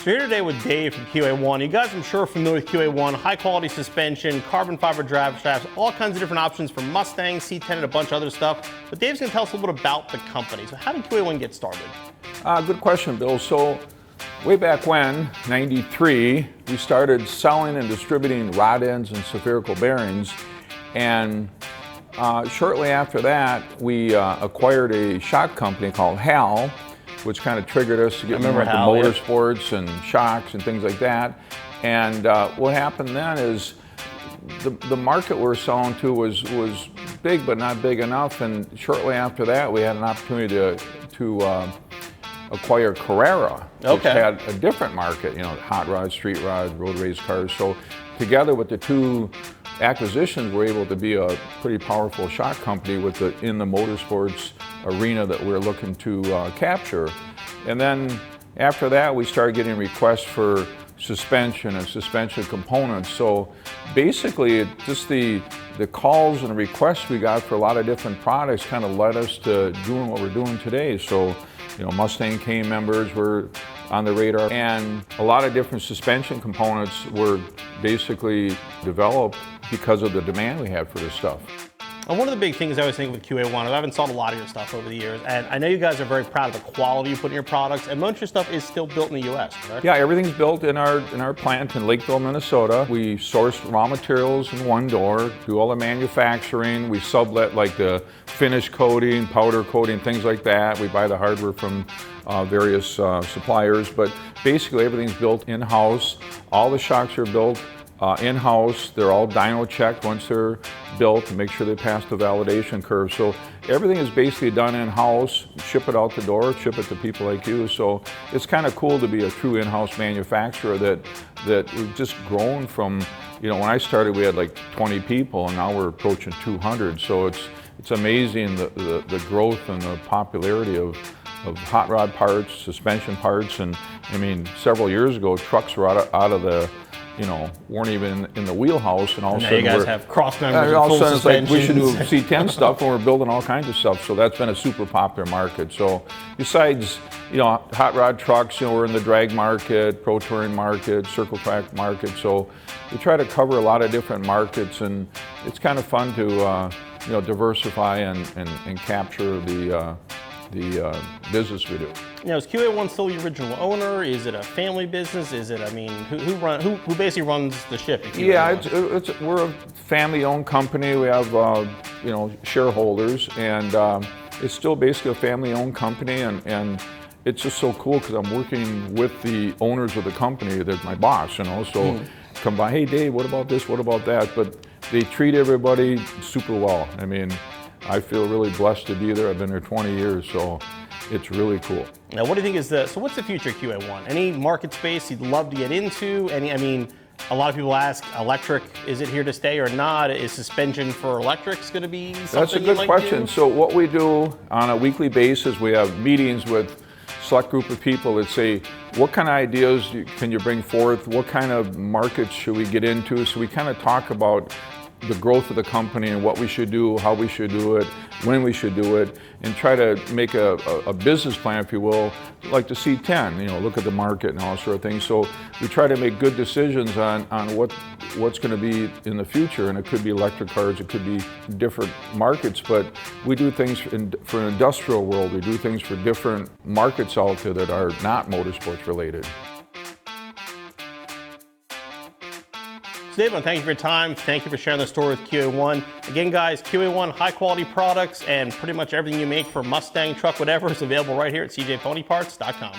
So here today with Dave from QA1. You guys, I'm sure, are familiar with QA1, high quality suspension, carbon fiber drive shafts, all kinds of different options for Mustang, C10, and a bunch of other stuff. But Dave's gonna tell us a little bit about the company. So how did QA1 get started? Good question, Bill. So way back when, 93, we started selling and distributing rod ends and spherical bearings. And shortly after that, we acquired a shock company called HAL, which kind of triggered us to get more into motorsports and shocks and things like that. And what happened then is the market we're selling to was big, but not big enough. And shortly after that, we had an opportunity to acquire Carrera, which had a different market, you know, hot rods, street rods, road race cars. So together with the two acquisitions, we're able to be a pretty powerful shock company in the motorsports arena that we're looking to capture. And then after that, we started getting requests for suspension and suspension components. So basically, just the calls and requests we got for a lot of different products kind of led us to doing what we're doing today. So, you know, Mustang Cane members were on the radar, and a lot of different suspension components were basically developed because of the demand we had for this stuff. And one of the big things I always think with QA1, I've installed a lot of your stuff over the years, and I know you guys are very proud of the quality you put in your products, and most of your stuff is still built in the US, correct? Yeah, everything's built in our plant in Lakeville, Minnesota. We source raw materials in one door, do all the manufacturing. We sublet like the finish coating, powder coating, things like that. We buy the hardware from various suppliers, but basically everything's built in-house. All the shocks are built in-house. They're all dyno checked once they're built to make sure they pass the validation curve. So everything is basically done in-house, ship it out the door, ship it to people like you. So it's kind of cool to be a true in-house manufacturer that we've just grown from, you know, when I started we had like 20 people and now we're approaching 200. So it's amazing the growth and the popularity of hot rod parts, suspension parts. And I mean, several years ago, trucks were out of the, you know, weren't even in the wheelhouse, and all of a sudden you guys have cross members. All of a sudden, it's like we should do C10 stuff, and we're building all kinds of stuff. So that's been a super popular market. So besides, you know, hot rod trucks, you know, we're in the drag market, pro touring market, circle track market. So we try to cover a lot of different markets, and it's kind of fun to, you know, diversify and capture the businit's we do. You know, is QA1 still the original owner? Is it a family business? Is it, I mean, who basically runs the ship? Yeah, we're a family-owned company. We have, you know, shareholders, and it's still basically a family-owned company, and it's just so cool because I'm working with the owners of the company. They're my boss, you know, so come by, hey Dave, what about this, what about that? But they treat everybody super well. I mean, I feel really blessed to be there. I've been there 20 years, so it's really cool. Now, what do you think is so what's the future of QA1? Any market space you'd love to get into? I mean, a lot of people ask, electric, is it here to stay or not? Is suspension for electrics going to be something? That's a good question. So what we do on a weekly basis, we have meetings with a select group of people that say, what kind of ideas can you bring forth? What kind of markets should we get into? So we kind of talk about the growth of the company and what we should do, how we should do it, when we should do it, and try to make a business plan, if you will, like the C10, you know, look at the market and all sort of things. So we try to make good decisions on what's going to be in the future, and it could be electric cars, it could be different markets, but we do things for an industrial world. We do things for different markets out there that are not motorsports related. Dave, thank you for your time. Thank you for sharing the story with QA1. Again, guys, QA1, high quality products, and pretty much everything you make for Mustang, truck, whatever is available right here at cjponyparts.com.